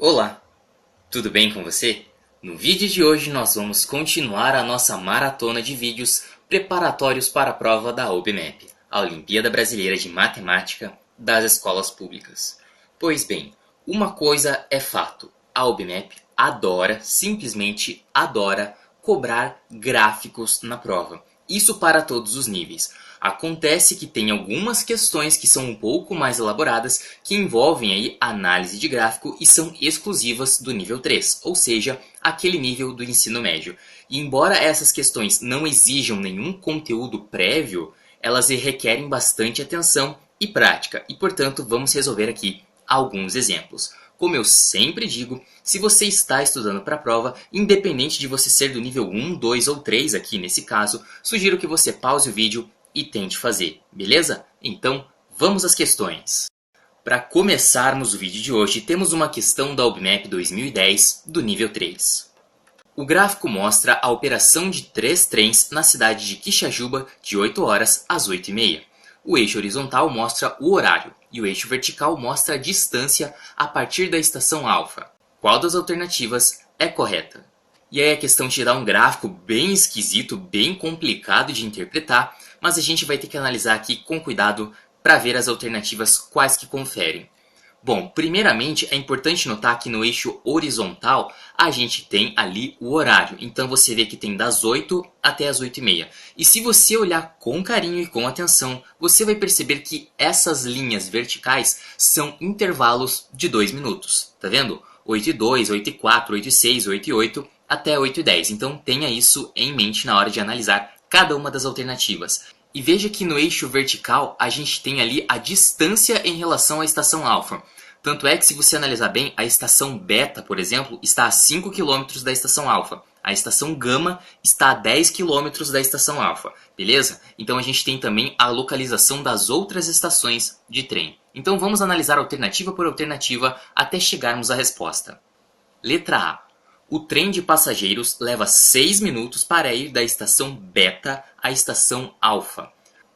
Olá, tudo bem com você? No vídeo de hoje nós vamos continuar a nossa maratona de vídeos preparatórios para a prova da OBMEP, a Olimpíada Brasileira de Matemática das Escolas Públicas. Pois bem, uma coisa é fato, a OBMEP adora, simplesmente adora, cobrar gráficos na prova. Isso para todos os níveis. Acontece que tem algumas questões que são um pouco mais elaboradas, que envolvem aí análise de gráfico e são exclusivas do nível 3, ou seja, aquele nível do ensino médio. E embora essas questões não exijam nenhum conteúdo prévio, elas requerem bastante atenção e prática, e portanto vamos resolver aqui alguns exemplos. Como eu sempre digo, se você está estudando para a prova, independente de você ser do nível 1, 2 ou 3 aqui nesse caso, sugiro que você pause o vídeo e tente fazer, beleza? Então, vamos às questões. Para começarmos o vídeo de hoje, temos uma questão da OBMEP 2010 do nível 3. O gráfico mostra a operação de 3 trens na cidade de Quixajuba de 8 horas às 8h30. O eixo horizontal mostra o horário e o eixo vertical mostra a distância a partir da estação alfa. Qual das alternativas é correta? E aí a questão te dá um gráfico bem esquisito, bem complicado de interpretar, mas a gente vai ter que analisar aqui com cuidado para ver as alternativas quais que conferem. Bom, primeiramente é importante notar que no eixo horizontal a gente tem ali o horário. Então você vê que tem das 8 até as 8h30. E se você olhar com carinho e com atenção, você vai perceber que essas linhas verticais são intervalos de 2 minutos. Tá vendo? 8h02, 8h04, 8h06, 8h08 até 8h10. Então tenha isso em mente na hora de analisar cada uma das alternativas. E veja que no eixo vertical a gente tem ali a distância em relação à estação alfa. Tanto é que se você analisar bem, a estação beta, por exemplo, está a 5 km da estação alfa. A estação gama está a 10 km da estação alfa, beleza? Então a gente tem também a localização das outras estações de trem. Então vamos analisar alternativa por alternativa até chegarmos à resposta. Letra A. O trem de passageiros leva 6 minutos para ir da estação beta à estação alfa.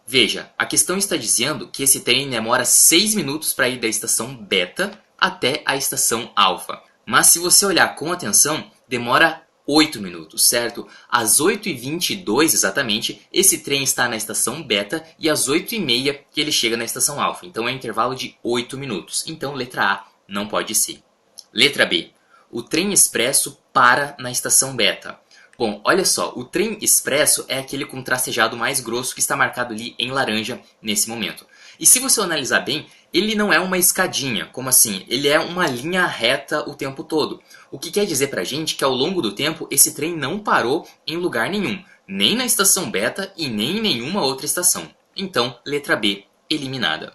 Veja, a questão está dizendo que esse trem demora 6 minutos para ir da estação beta até a estação alfa. Mas se você olhar com atenção, demora 8 minutos, certo? Às 8h22 exatamente, esse trem está na estação beta e às 8h30 que ele chega na estação alfa. Então é um intervalo de 8 minutos. Então letra A não pode ser. Letra B. O trem expresso para na estação beta. Bom, olha só, o trem expresso é aquele com tracejado mais grosso que está marcado ali em laranja nesse momento. E se você analisar bem, ele não é uma escadinha, como assim? Ele é uma linha reta o tempo todo. O que quer dizer pra gente que ao longo do tempo esse trem não parou em lugar nenhum, nem na estação beta e nem em nenhuma outra estação. Então, letra B, eliminada.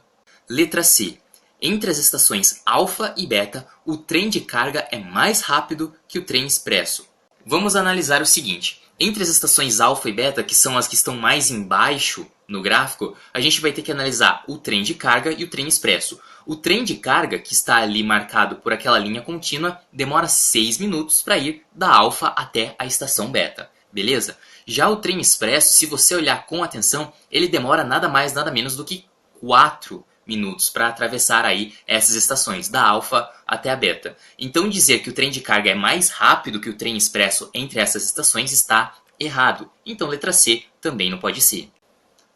Letra C. Entre as estações alfa e beta, o trem de carga é mais rápido que o trem expresso. Vamos analisar o seguinte. Entre as estações alfa e beta, que são as que estão mais embaixo no gráfico, a gente vai ter que analisar o trem de carga e o trem expresso. O trem de carga, que está ali marcado por aquela linha contínua, demora 6 minutos para ir da alfa até a estação beta. Beleza? Já o trem expresso, se você olhar com atenção, ele demora nada mais nada menos do que 4 minutos para atravessar aí essas estações, da alfa até a beta. Então dizer que o trem de carga é mais rápido que o trem expresso entre essas estações está errado. Então letra C também não pode ser.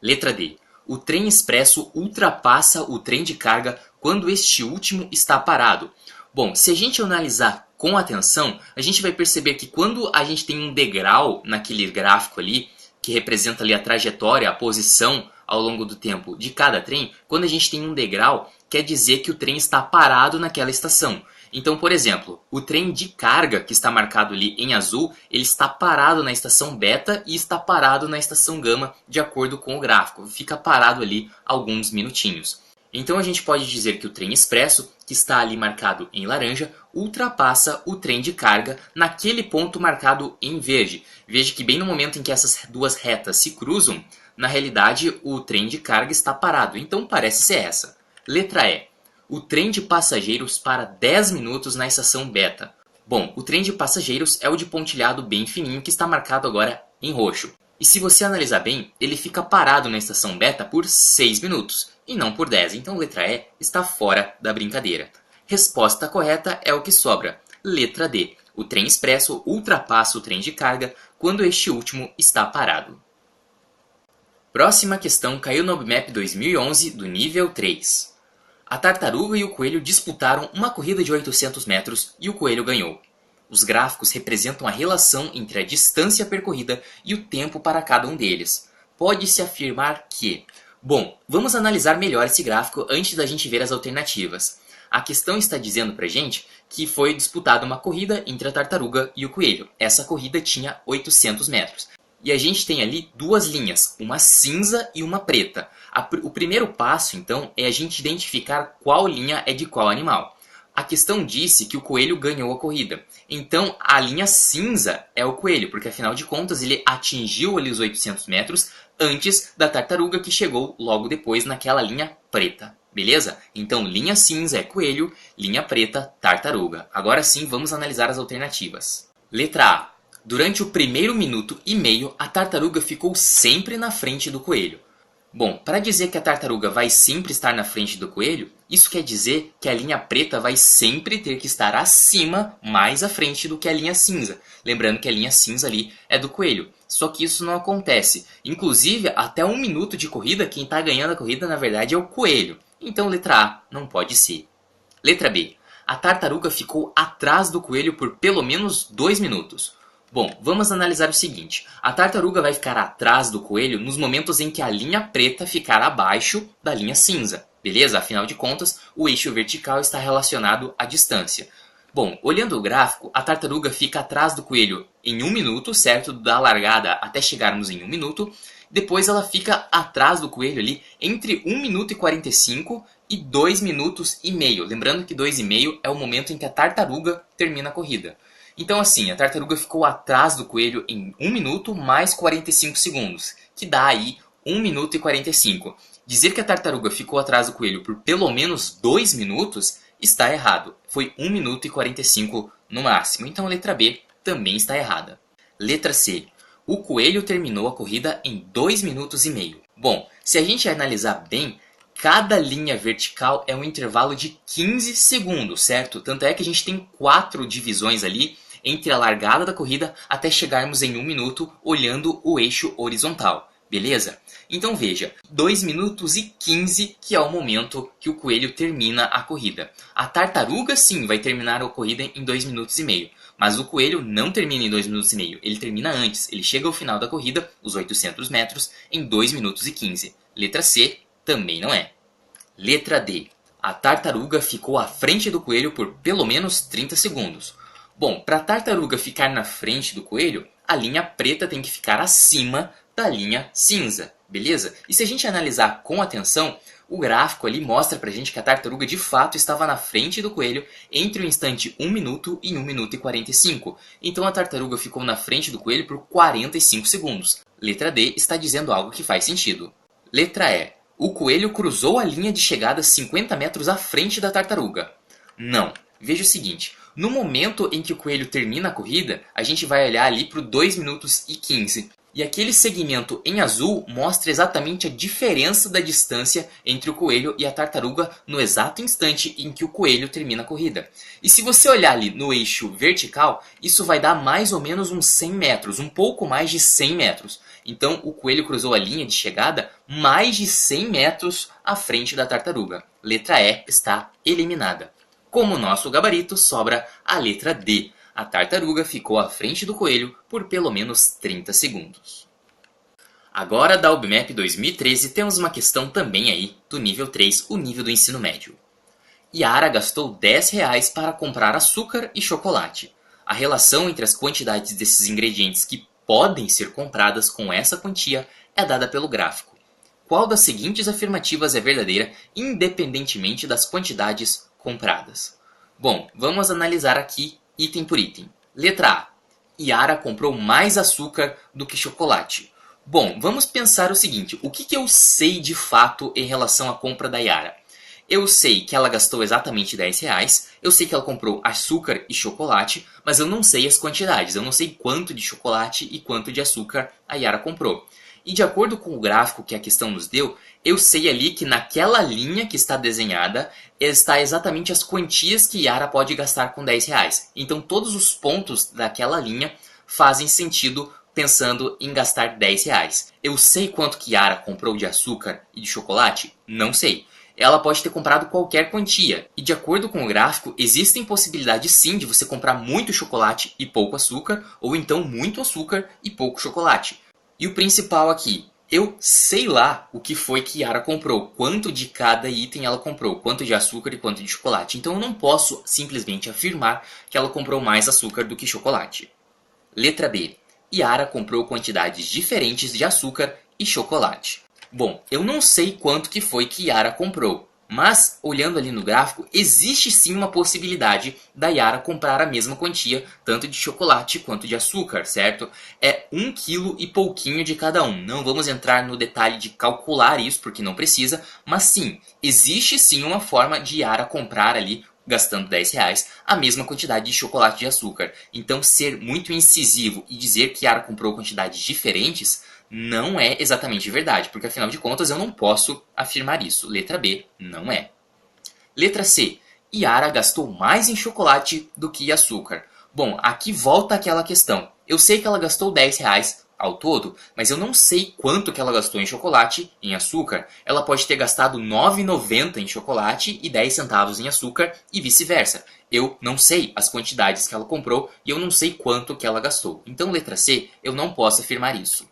Letra D. O trem expresso ultrapassa o trem de carga quando este último está parado. Bom, se a gente analisar com atenção, a gente vai perceber que quando a gente tem um degrau naquele gráfico ali, que representa ali a trajetória, a posição ao longo do tempo de cada trem, quando a gente tem um degrau, quer dizer que o trem está parado naquela estação. Então, por exemplo, o trem de carga, que está marcado ali em azul, ele está parado na estação beta e está parado na estação gama, de acordo com o gráfico. Fica parado ali alguns minutinhos. Então a gente pode dizer que o trem expresso, que está ali marcado em laranja, ultrapassa o trem de carga naquele ponto marcado em verde. Veja que bem no momento em que essas duas retas se cruzam, na realidade o trem de carga está parado, então parece ser essa. Letra E. O trem de passageiros para 10 minutos na estação beta. Bom, o trem de passageiros é o de pontilhado bem fininho que está marcado agora em roxo. E se você analisar bem, ele fica parado na estação beta por 6 minutos e não por 10. Então letra E está fora da brincadeira. Resposta correta é o que sobra. Letra D. O trem expresso ultrapassa o trem de carga quando este último está parado. Próxima questão caiu no OBMAP 2011 do nível 3. A tartaruga e o coelho disputaram uma corrida de 800 metros e o coelho ganhou. Os gráficos representam a relação entre a distância percorrida e o tempo para cada um deles. Pode-se afirmar que... Bom, vamos analisar melhor esse gráfico antes da gente ver as alternativas. A questão está dizendo pra gente que foi disputada uma corrida entre a tartaruga e o coelho. Essa corrida tinha 800 metros. E a gente tem ali duas linhas, uma cinza e uma preta. O primeiro passo, então, é a gente identificar qual linha é de qual animal. A questão disse que o coelho ganhou a corrida. Então, a linha cinza é o coelho, porque afinal de contas ele atingiu ali os 800 metros antes da tartaruga, que chegou logo depois naquela linha preta. Beleza? Então, linha cinza é coelho, linha preta, tartaruga. Agora sim, vamos analisar as alternativas. Letra A. Durante o primeiro minuto e meio, a tartaruga ficou sempre na frente do coelho. Bom, para dizer que a tartaruga vai sempre estar na frente do coelho, isso quer dizer que a linha preta vai sempre ter que estar acima, mais à frente do que a linha cinza. Lembrando que a linha cinza ali é do coelho. Só que isso não acontece. Inclusive, até 1 minuto de corrida, quem está ganhando a corrida na verdade é o coelho. Então, letra A não pode ser. Letra B. A tartaruga ficou atrás do coelho por pelo menos 2 minutos. Bom, vamos analisar o seguinte. A tartaruga vai ficar atrás do coelho nos momentos em que a linha preta ficar abaixo da linha cinza. Beleza? Afinal de contas, o eixo vertical está relacionado à distância. Bom, olhando o gráfico, a tartaruga fica atrás do coelho em 1 minuto, certo? Da largada até chegarmos em 1 minuto. Depois ela fica atrás do coelho ali entre 1 minuto e 45 e 2 minutos e meio. Lembrando que 2,5 é o momento em que a tartaruga termina a corrida. Então assim, a tartaruga ficou atrás do coelho em 1 minuto mais 45 segundos, que dá aí 1 minuto e 45. Dizer que a tartaruga ficou atrás do coelho por pelo menos 2 minutos está errado. Foi 1 minuto e 45 no máximo. Então a letra B também está errada. Letra C. O coelho terminou a corrida em 2 minutos e meio. Bom, se a gente analisar bem, cada linha vertical é um intervalo de 15 segundos, certo? Tanto é que a gente tem 4 divisões ali entre a largada da corrida até chegarmos em 1 minuto olhando o eixo horizontal. Beleza? Então veja, 2 minutos e 15 que é o momento que o coelho termina a corrida. A tartaruga sim vai terminar a corrida em 2 minutos e meio. Mas o coelho não termina em 2 minutos e meio, ele termina antes. Ele chega ao final da corrida, os 800 metros, em 2 minutos e 15. Letra C também não é. Letra D. A tartaruga ficou à frente do coelho por pelo menos 30 segundos. Bom, para a tartaruga ficar na frente do coelho, a linha preta tem que ficar acima da linha cinza, beleza? E se a gente analisar com atenção, o gráfico ali mostra pra gente que a tartaruga de fato estava na frente do coelho entre o instante 1 minuto e 1 minuto e 45. Então a tartaruga ficou na frente do coelho por 45 segundos. Letra D está dizendo algo que faz sentido. Letra E. O coelho cruzou a linha de chegada 50 metros à frente da tartaruga. Não. Veja o seguinte. No momento em que o coelho termina a corrida, a gente vai olhar ali para o 2 minutos e 15. E aquele segmento em azul mostra exatamente a diferença da distância entre o coelho e a tartaruga no exato instante em que o coelho termina a corrida. E se você olhar ali no eixo vertical, isso vai dar mais ou menos uns 100 metros, um pouco mais de 100 metros. Então o coelho cruzou a linha de chegada mais de 100 metros à frente da tartaruga. Letra E está eliminada. Como nosso gabarito, sobra a letra D. A tartaruga ficou à frente do coelho por pelo menos 30 segundos. Agora, da OBMAP 2013, temos uma questão também aí do nível 3, o nível do ensino médio. Yara gastou R$10 para comprar açúcar e chocolate. A relação entre as quantidades desses ingredientes que podem ser compradas com essa quantia é dada pelo gráfico. Qual das seguintes afirmativas é verdadeira, independentemente das quantidades compradas? Bom, vamos analisar aqui item por item. Letra A. Yara comprou mais açúcar do que chocolate. Bom, vamos pensar o seguinte. O que eu sei de fato em relação à compra da Yara? Eu sei que ela gastou exatamente R$10. Eu sei que ela comprou açúcar e chocolate. Mas eu não sei as quantidades. Eu não sei quanto de chocolate e quanto de açúcar a Yara comprou. E de acordo com o gráfico que a questão nos deu, eu sei ali que naquela linha que está desenhada está exatamente as quantias que Yara pode gastar com R$ 10. Então todos os pontos daquela linha fazem sentido pensando em gastar R$ 10. Eu sei quanto que Yara comprou de açúcar e de chocolate? Não sei. Ela pode ter comprado qualquer quantia. E de acordo com o gráfico, existem possibilidades sim de você comprar muito chocolate e pouco açúcar, ou então muito açúcar e pouco chocolate. E o principal aqui, eu sei lá o que foi que Yara comprou, quanto de cada item ela comprou, quanto de açúcar e quanto de chocolate. Então eu não posso simplesmente afirmar que ela comprou mais açúcar do que chocolate. Letra B. Yara comprou quantidades diferentes de açúcar e chocolate. Bom, eu não sei quanto que foi que Yara comprou, mas olhando ali no gráfico, existe sim uma possibilidade da Yara comprar a mesma quantia, tanto de chocolate quanto de açúcar, certo? É 1 quilo e pouquinho de cada um. Não vamos entrar no detalhe de calcular isso, porque não precisa, mas sim, existe sim uma forma de Yara comprar ali, gastando R$ 10, a mesma quantidade de chocolate e de açúcar. Então ser muito incisivo e dizer que Yara comprou quantidades diferentes não é exatamente verdade, porque afinal de contas eu não posso afirmar isso. Letra B, não é. Letra C. Yara gastou mais em chocolate do que em açúcar. Bom, aqui volta aquela questão. Eu sei que ela gastou R$ 10 ao todo, mas eu não sei quanto que ela gastou em chocolate e em açúcar. Ela pode ter gastado R$ 9,90 em chocolate e 10 centavos em açúcar e vice-versa. Eu não sei as quantidades que ela comprou e eu não sei quanto que ela gastou. Então, letra C, eu não posso afirmar isso.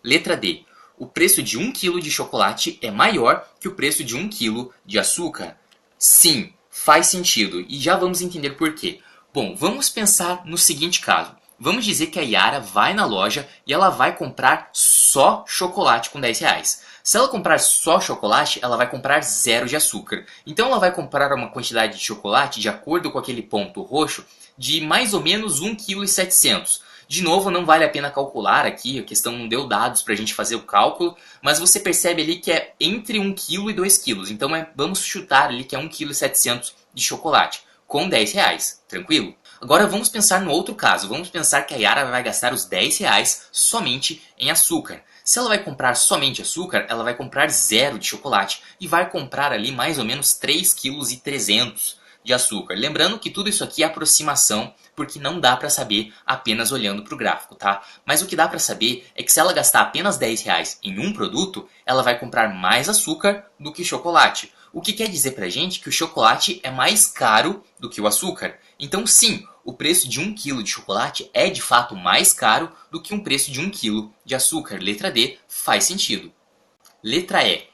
Letra D. O preço de 1 kg de chocolate é maior que o preço de 1 kg de açúcar? Sim, faz sentido e já vamos entender por quê. Bom, vamos pensar no seguinte caso. Vamos dizer que a Yara vai na loja e ela vai comprar só chocolate com R$ 10. Se ela comprar só chocolate, ela vai comprar 0 de açúcar. Então ela vai comprar uma quantidade de chocolate, de acordo com aquele ponto roxo, de mais ou menos 1,7 kg. De novo, não vale a pena calcular aqui, a questão não deu dados para a gente fazer o cálculo, mas você percebe ali que é entre 1 kg e 2 kg. Então vamos chutar ali que é 1,7 kg de chocolate, com R$ 10, tranquilo? Agora vamos pensar no outro caso, vamos pensar que a Yara vai gastar os R$ 10 somente em açúcar. Se ela vai comprar somente açúcar, ela vai comprar 0 de chocolate e vai comprar ali mais ou menos 3,3 kg de açúcar. Lembrando que tudo isso aqui é aproximação, porque não dá para saber apenas olhando para o gráfico, tá? Mas o que dá para saber é que se ela gastar apenas R$ 10 em um produto, ela vai comprar mais açúcar do que chocolate. O que quer dizer pra gente que o chocolate é mais caro do que o açúcar. Então sim, o preço de 1 kg de chocolate é de fato mais caro do que um preço de 1 kg de açúcar. Letra D faz sentido. Letra E.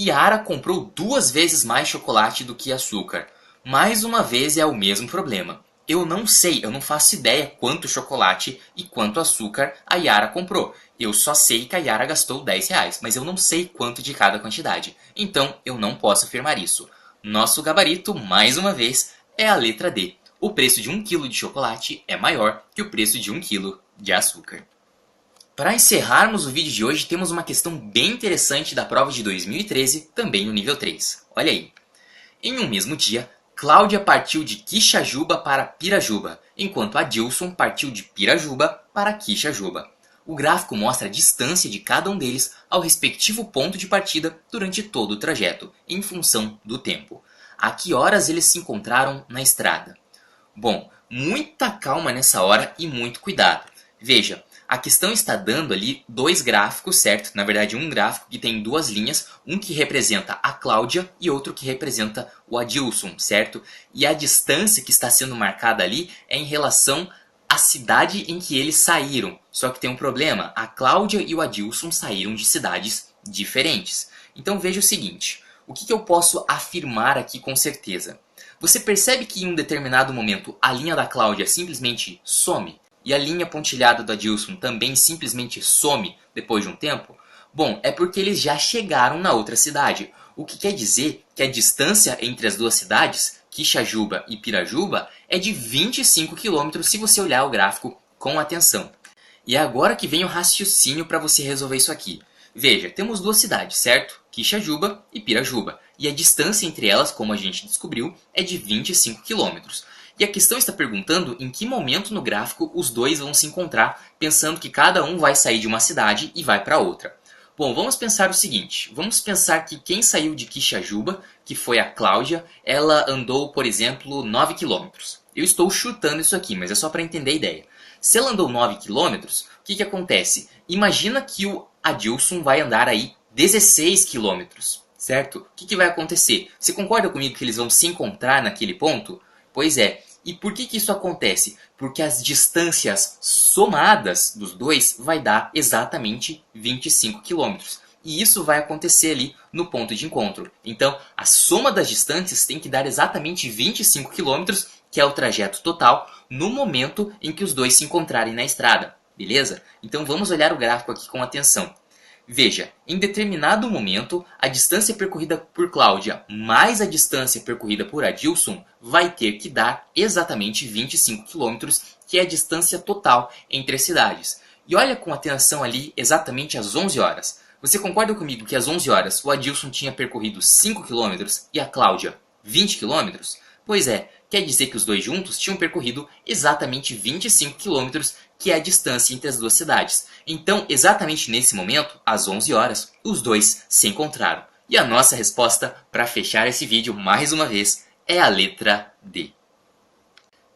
Yara comprou 2 vezes mais chocolate do que açúcar. Mais uma vez é o mesmo problema. Eu não sei, eu não faço ideia quanto chocolate e quanto açúcar a Yara comprou. Eu só sei que a Yara gastou R$ 10, mas eu não sei quanto de cada quantidade. Então eu não posso afirmar isso. Nosso gabarito, mais uma vez, é a letra D. O preço de 1 kg de chocolate é maior que o preço de 1 kg de açúcar. Para encerrarmos o vídeo de hoje, temos uma questão bem interessante da prova de 2013, também no nível 3. Olha aí. Em um mesmo dia, Cláudia partiu de Quixajuba para Pirajuba, enquanto Adilson partiu de Pirajuba para Quixajuba. O gráfico mostra a distância de cada um deles ao respectivo ponto de partida durante todo o trajeto, em função do tempo. A que horas eles se encontraram na estrada? Bom, muita calma nessa hora e muito cuidado. Veja, a questão está dando ali 2 gráficos, certo? Na verdade, um gráfico que tem 2 linhas, um que representa a Cláudia e outro que representa o Adilson, certo? E a distância que está sendo marcada ali é em relação à cidade em que eles saíram. Só que tem um problema, a Cláudia e o Adilson saíram de cidades diferentes. Então veja o seguinte, o que eu posso afirmar aqui com certeza? Você percebe que em um determinado momento a linha da Cláudia simplesmente some? E a linha pontilhada do Adilson também simplesmente some depois de um tempo? Bom, é porque eles já chegaram na outra cidade. O que quer dizer que a distância entre as duas cidades, Quixajuba e Pirajuba, é de 25 km se você olhar o gráfico com atenção. E é agora que vem o raciocínio para você resolver isso aqui. Veja, temos 2 cidades, certo? Quixajuba e Pirajuba. E a distância entre elas, como a gente descobriu, é de 25 km. E a questão está perguntando em que momento no gráfico os dois vão se encontrar, pensando que cada um vai sair de uma cidade e vai para outra. Bom, vamos pensar o seguinte. Vamos pensar que quem saiu de Quixajuba, que foi a Cláudia, ela andou, por exemplo, 9 quilômetros. Eu estou chutando isso aqui, mas é só para entender a ideia. Se ela andou 9 quilômetros, o que acontece? Imagina que o Adilson vai andar aí 16 quilômetros, certo? O que vai acontecer? Você concorda comigo que eles vão se encontrar naquele ponto? Pois é. E por que isso acontece? Porque as distâncias somadas dos dois vai dar exatamente 25 quilômetros. E isso vai acontecer ali no ponto de encontro. Então, a soma das distâncias tem que dar exatamente 25 quilômetros, que é o trajeto total, no momento em que os dois se encontrarem na estrada. Beleza? Então vamos olhar o gráfico aqui com atenção. Veja, em determinado momento, a distância percorrida por Cláudia mais a distância percorrida por Adilson vai ter que dar exatamente 25 km, que é a distância total entre as cidades. E olha com atenção ali exatamente às 11 horas. Você concorda comigo que às 11 horas o Adilson tinha percorrido 5 km e a Cláudia 20 km? Pois é, quer dizer que os dois juntos tinham percorrido exatamente 25 km, que é a distância entre as duas cidades. Então, exatamente nesse momento, às 11 horas, os dois se encontraram. E a nossa resposta para fechar esse vídeo mais uma vez é a letra D.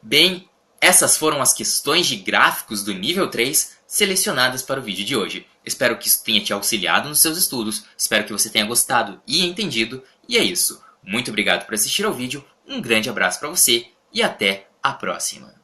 Bem, essas foram as questões de gráficos do nível 3 selecionadas para o vídeo de hoje. Espero que isso tenha te auxiliado nos seus estudos, espero que você tenha gostado e entendido. E é isso. Muito obrigado por assistir ao vídeo, um grande abraço para você e até a próxima.